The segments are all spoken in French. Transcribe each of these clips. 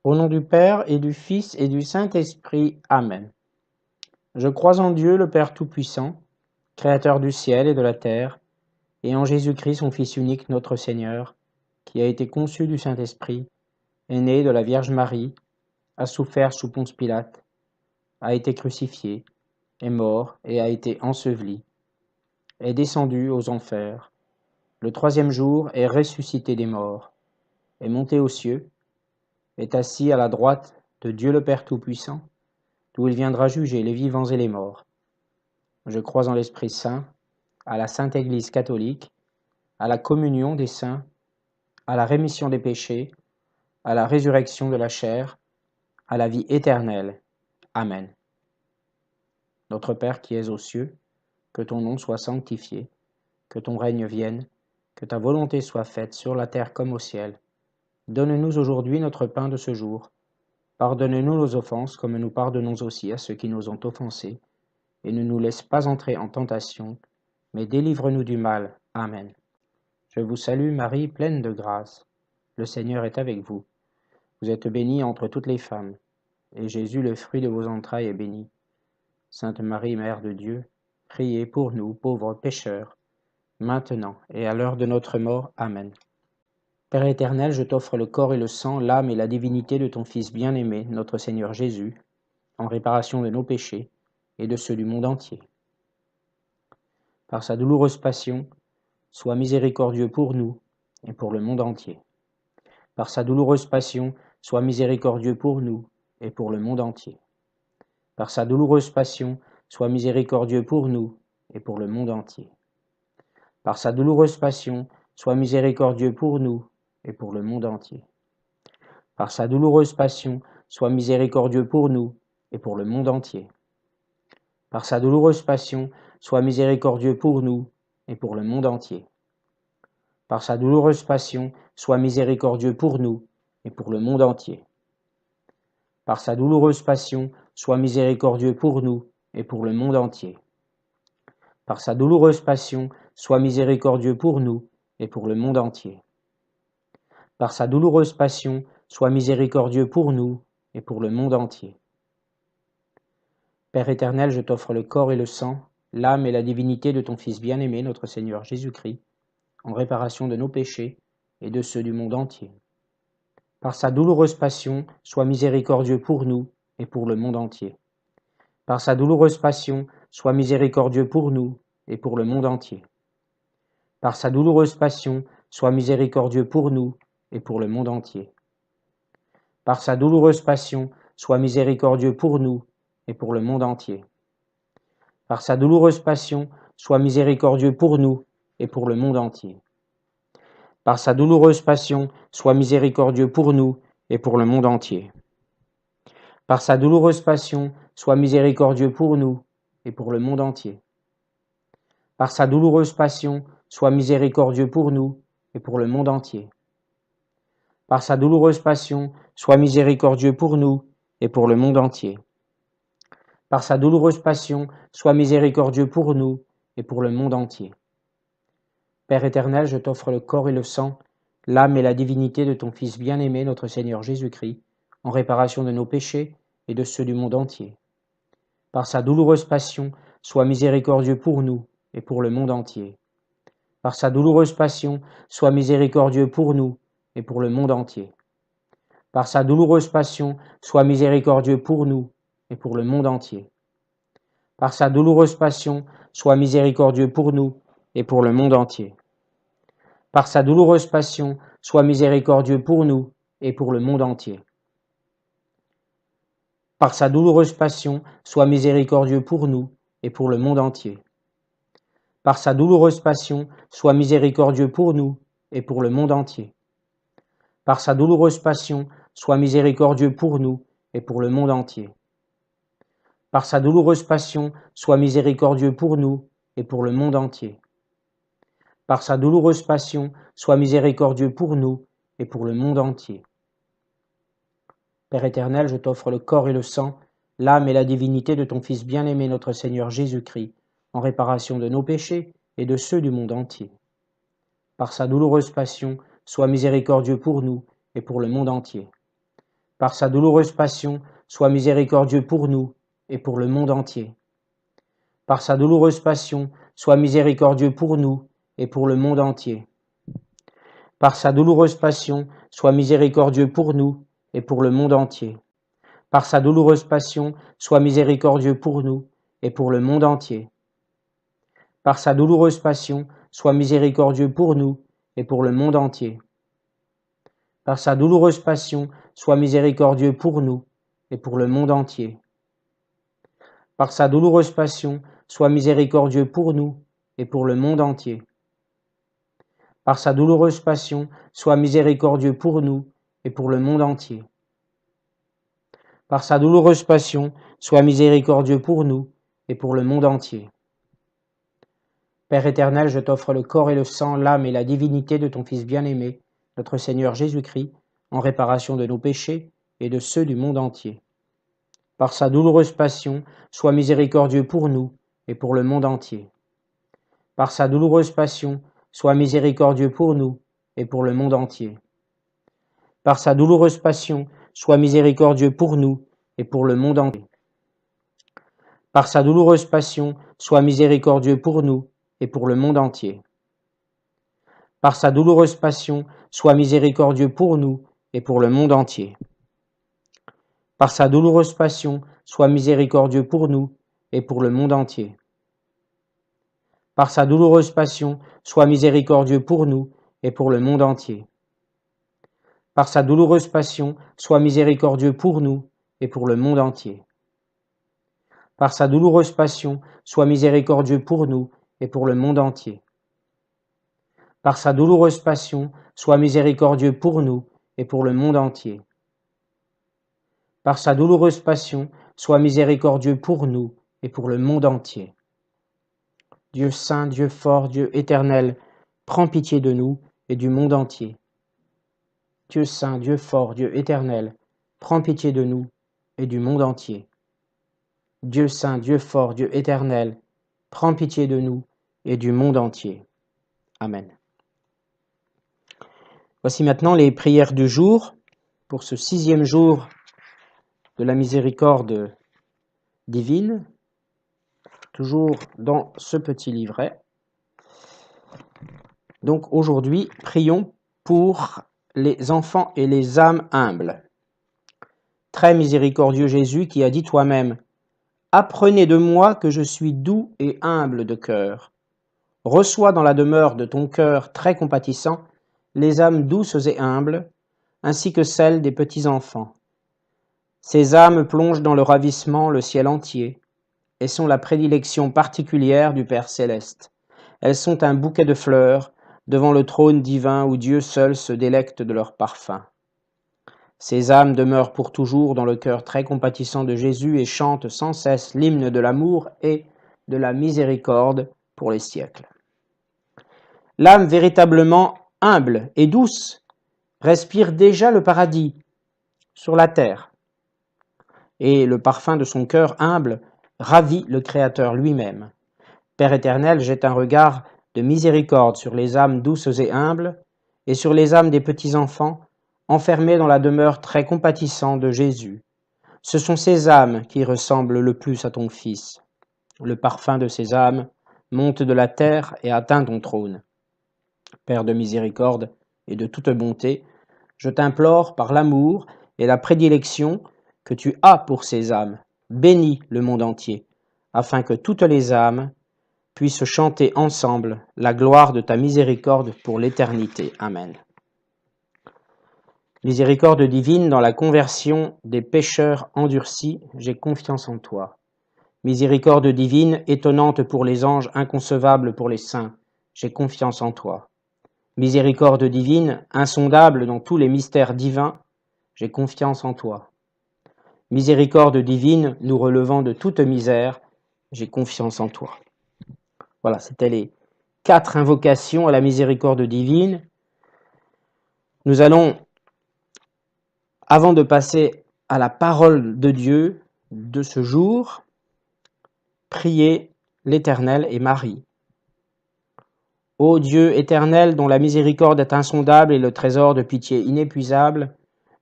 Au nom du Père et du Fils et du Saint-Esprit. Amen. Je crois en Dieu, le Père Tout-Puissant, Créateur du ciel et de la terre, et en Jésus-Christ, son Fils unique, notre Seigneur, qui a été conçu du Saint-Esprit, est né de la Vierge Marie, a souffert sous Ponce Pilate, a été crucifié, est mort et a été enseveli, est descendu aux enfers. Le troisième jour est ressuscité des morts, est monté aux cieux, est assis à la droite de Dieu le Père Tout-Puissant, d'où il viendra juger les vivants et les morts. Je crois en l'Esprit Saint, à la Sainte Église catholique, à la communion des saints, à la rémission des péchés, à la résurrection de la chair, à la vie éternelle. Amen. Notre Père qui es aux cieux, que ton nom soit sanctifié, que ton règne vienne, que ta volonté soit faite sur la terre comme au ciel. Donne-nous aujourd'hui notre pain de ce jour. Pardonne-nous nos offenses comme nous pardonnons aussi à ceux qui nous ont offensés. Et ne nous laisse pas entrer en tentation, mais délivre-nous du mal. Amen. Je vous salue Marie, pleine de grâce. Le Seigneur est avec vous. Vous êtes bénie entre toutes les femmes, et Jésus, le fruit de vos entrailles, est béni. Sainte Marie, Mère de Dieu, priez pour nous, pauvres pécheurs, maintenant et à l'heure de notre mort. Amen. Père éternel, je t'offre le corps et le sang, l'âme et la divinité de ton Fils bien-aimé, notre Seigneur Jésus, en réparation de nos péchés et de ceux du monde entier. Par sa douloureuse passion, sois miséricordieux pour nous et pour le monde entier. Par sa douloureuse passion, sois miséricordieux pour nous et pour le monde entier. Par sa douloureuse passion, sois miséricordieux pour nous et pour le monde entier. Par sa douloureuse passion, sois miséricordieux pour nous et pour le monde entier. Par sa douloureuse passion, sois miséricordieux pour nous et pour le monde entier. Par sa douloureuse passion, sois miséricordieux pour nous et pour le monde entier. Par sa douloureuse passion, sois miséricordieux pour nous et pour le monde entier. Par sa douloureuse passion, sois miséricordieux pour nous et pour le monde entier. Par sa douloureuse passion, sois miséricordieux pour nous et pour le monde entier. Par sa douloureuse passion, sois miséricordieux pour nous et pour le monde entier. Père éternel, je t'offre le corps et le sang, l'âme et la divinité de ton Fils bien-aimé, notre Seigneur Jésus-Christ, en réparation de nos péchés et de ceux du monde entier. Par sa douloureuse passion, sois miséricordieux pour nous et pour le monde entier. Par sa douloureuse passion, sois miséricordieux pour nous et pour le monde entier. Par sa douloureuse passion, sois miséricordieux pour nous et pour le monde entier. Par sa douloureuse passion, sois miséricordieux pour nous et pour le monde entier. Par sa douloureuse passion, sois miséricordieux pour nous et pour le monde entier. Par sa douloureuse passion, sois miséricordieux pour nous et pour le monde entier. Par sa douloureuse passion, sois miséricordieux pour nous et pour le monde entier. Par sa douloureuse passion, sois miséricordieux pour nous et pour le monde entier. Par sa douloureuse passion, sois miséricordieux pour nous et pour le monde entier. Par sa douloureuse passion, sois miséricordieux pour nous et pour le monde entier. Père éternel, je t'offre le corps et le sang, l'âme et la divinité de ton Fils bien-aimé, notre Seigneur Jésus-Christ, en réparation de nos péchés et de ceux du monde entier. Par sa douloureuse passion, sois miséricordieux pour nous et pour le monde entier. Par sa douloureuse passion, sois miséricordieux pour nous et pour le monde entier. Par sa douloureuse passion, sois miséricordieux pour nous et pour le monde entier. Par sa douloureuse passion, sois miséricordieux pour nous et pour le monde entier. Par sa douloureuse passion, sois miséricordieux pour nous et pour le monde entier. Par sa douloureuse passion, sois miséricordieux pour nous et pour le monde entier. Par sa douloureuse passion, sois miséricordieux pour nous et pour le monde entier. Par sa douloureuse passion, sois miséricordieux pour nous et pour le monde entier. Par sa douloureuse passion, sois miséricordieux pour nous et pour le monde entier. Par sa douloureuse passion, sois miséricordieux pour nous et pour le monde entier. Père éternel, je t'offre le corps et le sang, l'âme et la divinité de ton Fils bien-aimé, notre Seigneur Jésus-Christ, en réparation de nos péchés et de ceux du monde entier. Par sa douloureuse passion, sois miséricordieux pour nous et pour le monde entier. Par sa douloureuse passion, sois miséricordieux pour nous et pour le monde entier. Par sa douloureuse passion, sois miséricordieux pour nous et pour le monde entier. Par sa douloureuse passion, sois miséricordieux pour nous et pour le monde entier. Par sa douloureuse passion, sois miséricordieux pour nous et pour le monde entier. Par sa douloureuse passion, sois miséricordieux pour nous et pour le monde entier. Par sa douloureuse passion, sois miséricordieux pour nous et pour le monde entier. Par sa douloureuse passion, sois miséricordieux pour nous et pour le monde entier. Par sa douloureuse passion, sois miséricordieux pour nous et pour le monde entier. Par sa douloureuse passion, sois miséricordieux pour nous et pour le monde entier. Père éternel, je t'offre le corps et le sang, l'âme et la divinité de ton Fils bien-aimé, notre Seigneur Jésus-Christ, en réparation de nos péchés et de ceux du monde entier. Par sa douloureuse passion, sois miséricordieux pour nous et pour le monde entier. Par sa douloureuse passion, sois miséricordieux pour nous et pour le monde entier. Par sa douloureuse passion, sois miséricordieux pour nous et pour le monde entier. Par sa douloureuse passion, sois miséricordieux pour nous et pour le monde entier. Par sa douloureuse passion, sois miséricordieux pour nous et pour le monde entier. Par sa douloureuse passion, sois miséricordieux pour nous et pour le monde entier. Par sa douloureuse passion, sois miséricordieux pour nous et pour le monde entier. Par sa douloureuse passion, sois miséricordieux pour nous et pour le monde entier. Par sa douloureuse passion, sois miséricordieux pour nous et pour le monde entier. Par sa douloureuse passion, sois miséricordieux pour nous et pour le monde entier. Par sa douloureuse passion, sois miséricordieux pour nous et pour le monde entier. Dieu saint, Dieu fort, Dieu éternel, prends pitié de nous et du monde entier. Dieu saint, Dieu fort, Dieu éternel, prends pitié de nous et du monde entier. Dieu saint, Dieu fort, Dieu éternel, prends pitié de nous et du monde entier. Amen. Voici maintenant les prières du jour pour ce 6e jour de la miséricorde divine, toujours dans ce petit livret. Donc aujourd'hui, prions pour les enfants et les âmes humbles. Très miséricordieux Jésus qui a dit toi-même, « Apprenez de moi que je suis doux et humble de cœur. Reçois dans la demeure de ton cœur très compatissant les âmes douces et humbles, ainsi que celles des petits enfants. Ces âmes plongent dans le ravissement le ciel entier, et sont la prédilection particulière du Père céleste. Elles sont un bouquet de fleurs devant le trône divin où Dieu seul se délecte de leur parfum. Ces âmes demeurent pour toujours dans le cœur très compatissant de Jésus et chantent sans cesse l'hymne de l'amour et de la miséricorde pour les siècles. L'âme véritablement humble et douce respire déjà le paradis sur la terre, et le parfum de son cœur humble ravit le Créateur lui-même. Père éternel, jette un regard de miséricorde sur les âmes douces et humbles et sur les âmes des petits-enfants enfermés dans la demeure très compatissante de Jésus. Ce sont ces âmes qui ressemblent le plus à ton Fils. Le parfum de ces âmes monte de la terre et atteint ton trône. Père de miséricorde et de toute bonté, je t'implore par l'amour et la prédilection que tu as pour ces âmes, bénis le monde entier, afin que toutes les âmes puissent chanter ensemble la gloire de ta miséricorde pour l'éternité. Amen. Miséricorde divine, dans la conversion des pécheurs endurcis, j'ai confiance en toi. Miséricorde divine, étonnante pour les anges, inconcevable pour les saints, j'ai confiance en toi. Miséricorde divine, insondable dans tous les mystères divins, j'ai confiance en toi. Miséricorde divine, nous relevant de toute misère, j'ai confiance en toi. Voilà, c'était les 4 invocations à la miséricorde divine. Nous allons, avant de passer à la parole de Dieu de ce jour, prier l'Éternel et Marie. Ô Dieu éternel, dont la miséricorde est insondable et le trésor de pitié inépuisable,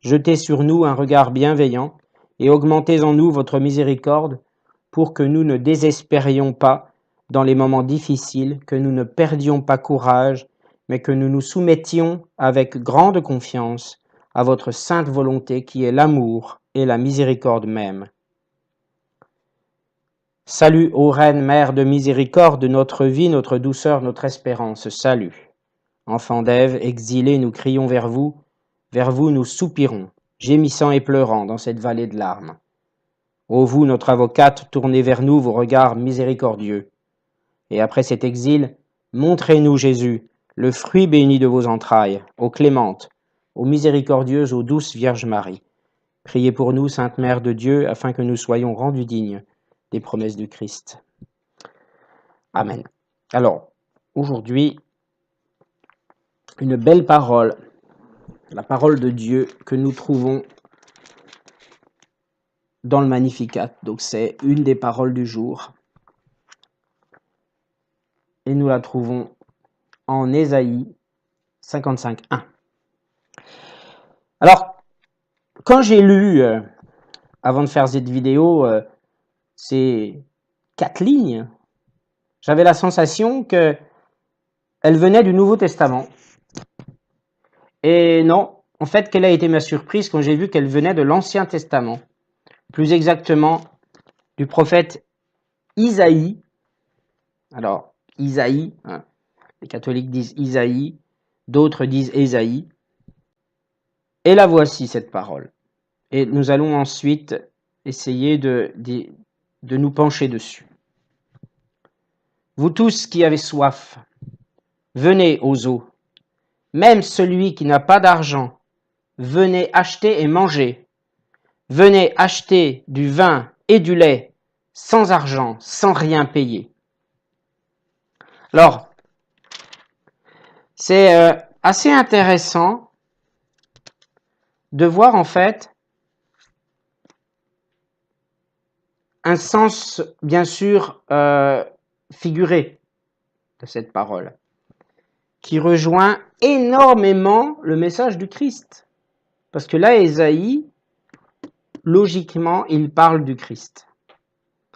jetez sur nous un regard bienveillant et augmentez en nous votre miséricorde pour que nous ne désespérions pas dans les moments difficiles, que nous ne perdions pas courage, mais que nous nous soumettions avec grande confiance à votre sainte volonté qui est l'amour et la miséricorde même. Salut, ô Reine, Mère de miséricorde, notre vie, notre douceur, notre espérance, salut. Enfants d'Ève, exilés, nous crions vers vous nous soupirons, gémissant et pleurant dans cette vallée de larmes. Ô vous, notre avocate, tournez vers nous vos regards miséricordieux. Et après cet exil, montrez-nous Jésus, le fruit béni de vos entrailles, ô clémente, ô miséricordieuse, ô douce Vierge Marie. Priez pour nous, Sainte Mère de Dieu, afin que nous soyons rendus dignes des promesses du Christ. Amen. Alors, aujourd'hui, une belle parole, la parole de Dieu que nous trouvons dans le Magnificat. Donc c'est une des paroles du jour. Et nous la trouvons en Ésaïe 55:1. Alors, quand j'ai lu, avant de faire cette vidéo, ces 4 lignes, j'avais la sensation qu'elle venait du Nouveau Testament. Et non, en fait, quelle a été ma surprise quand j'ai vu qu'elle venait de l'Ancien Testament, plus exactement du prophète Isaïe. Alors, Isaïe, hein, les catholiques disent Isaïe, d'autres disent Ésaïe. Et la voici, cette parole. Et nous allons ensuite essayer de nous pencher dessus. Vous tous qui avez soif, venez aux eaux. Même celui qui n'a pas d'argent, venez acheter et manger. Venez acheter du vin et du lait, sans argent, sans rien payer. Alors, c'est assez intéressant de voir en fait un sens bien sûr figuré de cette parole, qui rejoint énormément le message du Christ. Parce que là, Ésaïe, logiquement, il parle du Christ.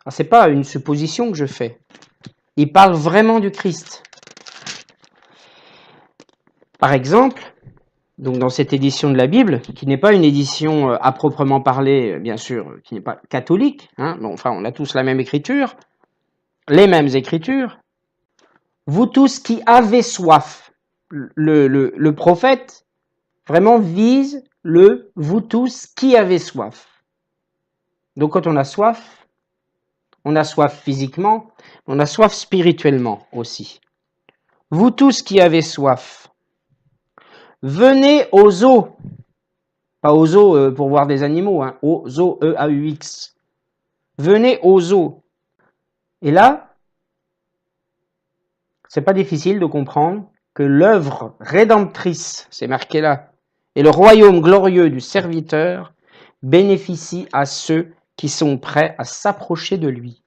Ce n'est pas une supposition que je fais. Il parle vraiment du Christ. Par exemple, donc dans cette édition de la Bible, qui n'est pas une édition à proprement parler, bien sûr, qui n'est pas catholique, hein, bon, enfin on a tous la même écriture, les mêmes écritures, vous tous qui avez soif, le prophète vraiment vise le vous tous qui avez soif. Donc quand on a soif physiquement, on a soif spirituellement aussi. Vous tous qui avez soif, venez aux eaux, pas aux eaux pour voir des animaux, hein, aux eaux, E-A-U-X. Venez aux eaux. Et là, c'est pas difficile de comprendre que l'œuvre rédemptrice, c'est marqué là, et le royaume glorieux du serviteur bénéficie à ceux qui sont prêts à s'approcher de lui.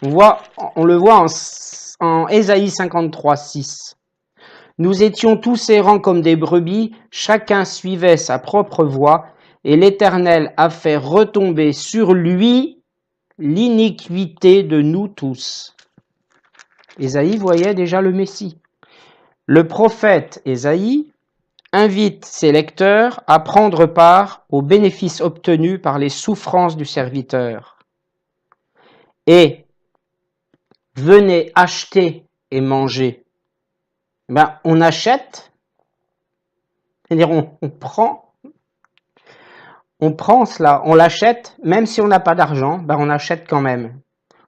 On le voit en Ésaïe 53:6. Nous étions tous errants comme des brebis, chacun suivait sa propre voie, et l'Éternel a fait retomber sur lui l'iniquité de nous tous. Ésaïe voyait déjà le Messie. Le prophète Ésaïe invite ses lecteurs à prendre part aux bénéfices obtenus par les souffrances du serviteur. Et venez acheter et manger. On achète, c'est-à-dire on prend cela, on l'achète, même si on n'a pas d'argent, on achète quand même.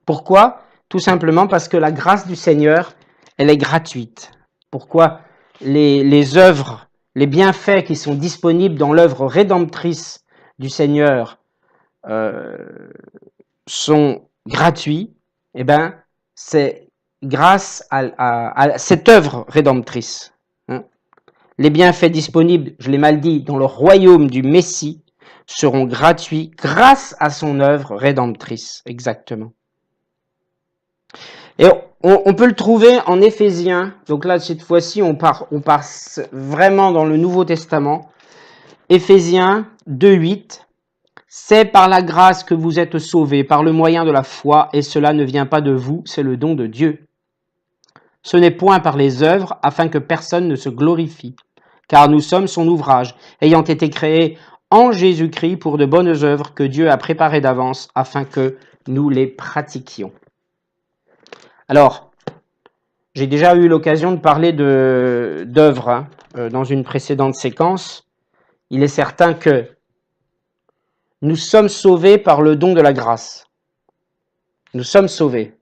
Pourquoi ? Tout simplement parce que la grâce du Seigneur, elle est gratuite. Pourquoi les œuvres, les bienfaits qui sont disponibles dans l'œuvre rédemptrice du Seigneur sont gratuits, c'est grâce à cette œuvre rédemptrice. Hein. Les bienfaits disponibles, je l'ai mal dit, dans le royaume du Messie seront gratuits grâce à son œuvre rédemptrice, exactement. Et on peut le trouver en Éphésiens, donc là cette fois-ci on part vraiment dans le Nouveau Testament. Éphésiens 2:8. C'est par la grâce que vous êtes sauvés, par le moyen de la foi, et cela ne vient pas de vous, c'est le don de Dieu. Ce n'est point par les œuvres, afin que personne ne se glorifie, car nous sommes son ouvrage, ayant été créés en Jésus-Christ pour de bonnes œuvres que Dieu a préparées d'avance, afin que nous les pratiquions. Alors, j'ai déjà eu l'occasion de parler d'œuvres dans une précédente séquence. Il est certain que nous sommes sauvés par le don de la grâce. Nous sommes sauvés.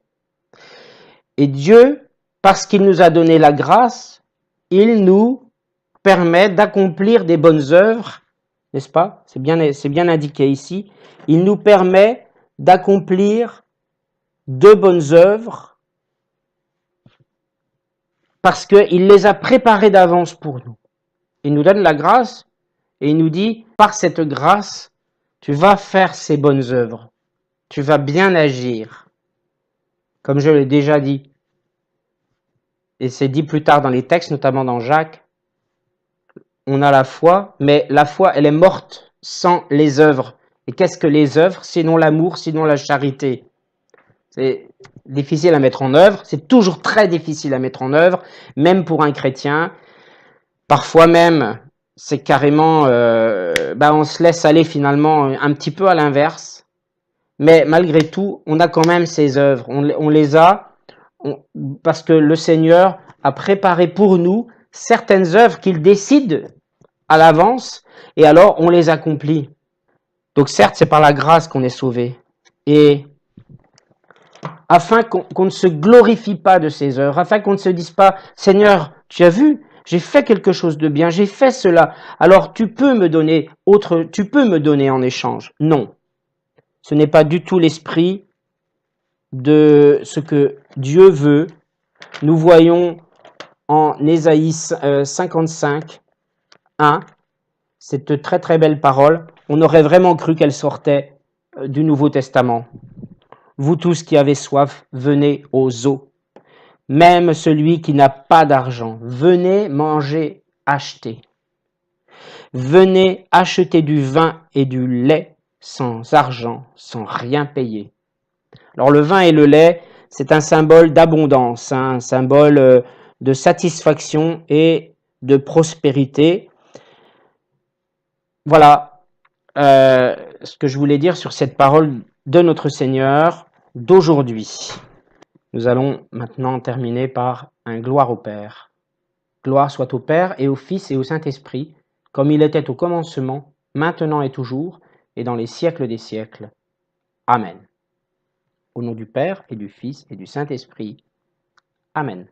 Et Dieu, parce qu'il nous a donné la grâce, il nous permet d'accomplir des bonnes œuvres, n'est-ce pas? C'est bien indiqué ici. Il nous permet d'accomplir de bonnes œuvres parce qu'il les a préparées d'avance pour nous. Il nous donne la grâce et il nous dit, par cette grâce, tu vas faire ces bonnes œuvres. Tu vas bien agir. Comme je l'ai déjà dit, et c'est dit plus tard dans les textes, notamment dans Jacques, on a la foi, mais la foi, elle est morte sans les œuvres. Et qu'est-ce que les œuvres? Sinon l'amour, sinon la charité. C'est difficile à mettre en œuvre, c'est toujours très difficile à mettre en œuvre, même pour un chrétien. Parfois même, c'est carrément, on se laisse aller finalement un petit peu à l'inverse. Mais malgré tout, on a quand même ces œuvres. On les a parce que le Seigneur a préparé pour nous certaines œuvres qu'il décide à l'avance, et alors on les accomplit. Donc certes, c'est par la grâce qu'on est sauvé. Et afin qu'on ne se glorifie pas de ces œuvres, afin qu'on ne se dise pas, Seigneur, tu as vu, j'ai fait quelque chose de bien, j'ai fait cela, alors tu peux me donner en échange. Non, ce n'est pas du tout l'esprit de ce que Dieu veut. Nous voyons en Ésaïe 55, 1, cette très très belle parole. On aurait vraiment cru qu'elle sortait du Nouveau Testament. Vous tous qui avez soif, venez aux eaux. Même celui qui n'a pas d'argent, venez manger, acheter. Venez acheter du vin et du lait sans argent, sans rien payer. Alors le vin et le lait, c'est un symbole d'abondance, un symbole de satisfaction et de prospérité. Voilà ce que je voulais dire sur cette parole de notre Seigneur d'aujourd'hui. Nous allons maintenant terminer par un gloire au Père. Gloire soit au Père et au Fils et au Saint-Esprit, comme il était au commencement, maintenant et toujours, et dans les siècles des siècles. Amen. Au nom du Père et du Fils et du Saint-Esprit. Amen.